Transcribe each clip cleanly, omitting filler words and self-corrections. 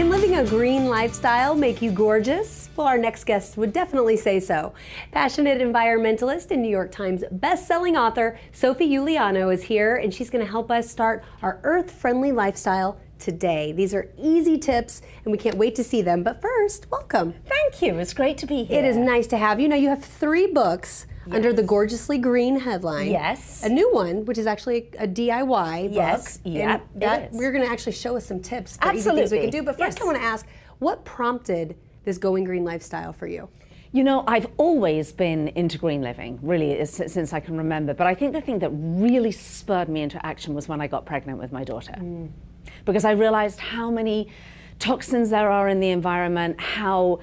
Can living a green lifestyle make you gorgeous? Well, our next guest would definitely say so. Passionate environmentalist and New York Times best-selling author Sophie Uliano is here, and she's going to help us start our earth-friendly lifestyle today. These are easy tips, and we can't wait to see them. But first, welcome. Thank you. It's great to be here. It is nice to have you. Now, you have 3 books under the Gorgeously Green headline. Yes. A new one, which is actually a DIY book. Yes. Yeah, and we're going to actually show us some tips for easy Absolutely. things we can do. But first, Yes. I want to ask, what prompted this going green lifestyle for you? You know, I've always been into green living, really, since I can remember. But I think the thing that really spurred me into action was when I got pregnant with my daughter. Because I realized how many toxins there are in the environment, how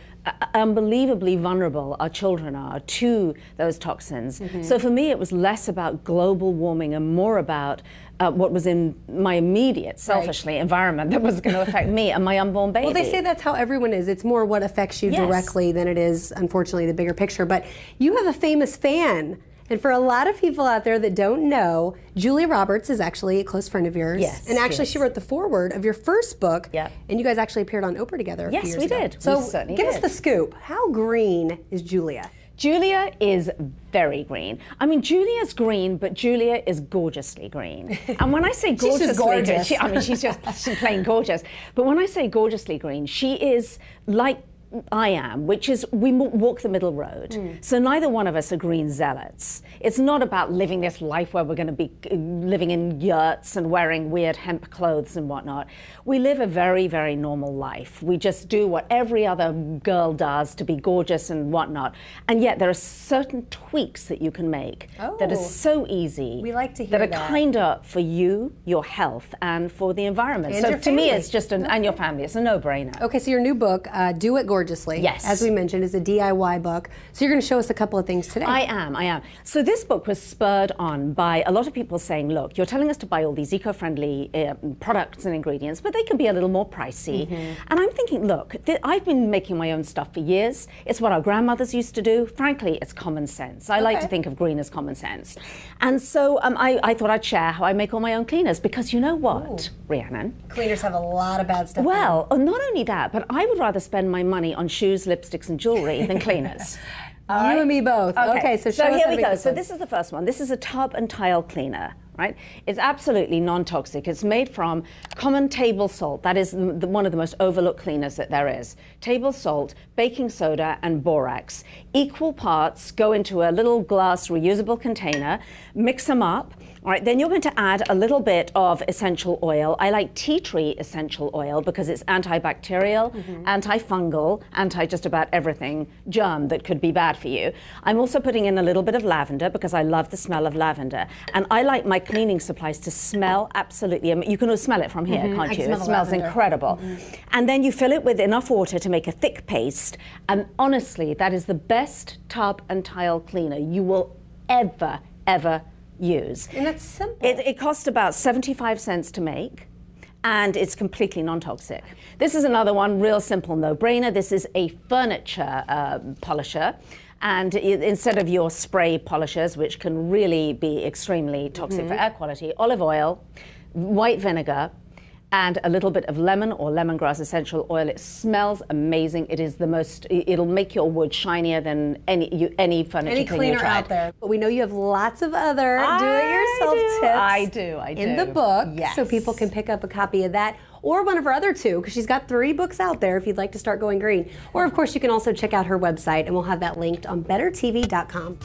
unbelievably vulnerable our children are to those toxins. So for me, it was less about global warming and more about what was in my immediate, selfishly, environment that was going to affect me and my unborn baby. Well, they say that's how everyone is. It's more what affects you directly than it is, unfortunately, the bigger picture. But you have a famous fan. And for a lot of people out there that don't know, Julia Roberts is actually a close friend of yours. Yes. And actually, she wrote the foreword of your first book. Yep. And you guys actually appeared on Oprah together a few Yes, years we ago. did. So We certainly give us did. the scoop. How green is Julia? Julia is very green. I mean, Julia's green, but Julia is gorgeously green. And when I say gorgeously green, she's just plain gorgeous. But when I say gorgeously green, she is like I am, which is we walk the middle road. So neither one of us are green zealots. It's not about living this life where we're going to be living in yurts and wearing weird hemp clothes and whatnot. We live a very, very normal life. We just do what every other girl does to be gorgeous and whatnot. And yet there are certain tweaks that you can make that are so easy. We like to hear that. Are kind of for you, your health, and for the environment. And so your to me, family. it's just and your family. It's a no-brainer. Okay, so your new book, Do It Gorgeously, Yes. as we mentioned, is a DIY book. So you're going to show us a couple of things today. I am. So this book was spurred on by a lot of people saying, look, you're telling us to buy all these eco-friendly products and ingredients, but they can be a little more pricey. And I'm thinking, look, I've been making my own stuff for years. It's what our grandmothers used to do. Frankly, it's common sense. I like to think of green as common sense. And so I thought I'd share how I make all my own cleaners, because you know what, Rhiannon? Cleaners have a lot of bad stuff. Well, not only that, but I would rather spend my money on shoes, lipsticks, and jewelry than cleaners. You and me both. Okay, so show us here how to we make go. this So one. this is the first one. This is a tub and tile cleaner. Right? It's absolutely non-toxic. It's made from common table salt. That is one of the most overlooked cleaners that there is. Table salt, baking soda, and borax. Equal parts go into a little glass reusable container. Mix them up. All right, then you're going to add a little bit of essential oil. I like tea tree essential oil because it's antibacterial, antifungal, anti-just about everything germ that could be bad for you. I'm also putting in a little bit of lavender because I love the smell of lavender. And I like my cleaning supplies to smell absolutely, you can smell it from here, can't you? It smells incredible. And then you fill it with enough water to make a thick paste. And honestly, that is the best tub and tile cleaner you will ever use. And it's simple. It costs about 75 cents to make, and it's completely non-toxic. This is another one, real simple no-brainer. This is a furniture polisher. And instead of your spray polishers, which can really be extremely toxic for air quality, olive oil, white vinegar, and a little bit of lemon or lemongrass essential oil. It smells amazing. It is the most, it'll make your wood shinier than any furniture cleaner out there. But we know you have lots of other do-it-yourself tips. I do. In the book, yes. So people can pick up a copy of that or one of her other 2, because she's got 3 books out there if you'd like to start going green. Or of course, you can also check out her website, and we'll have that linked on bettertv.com.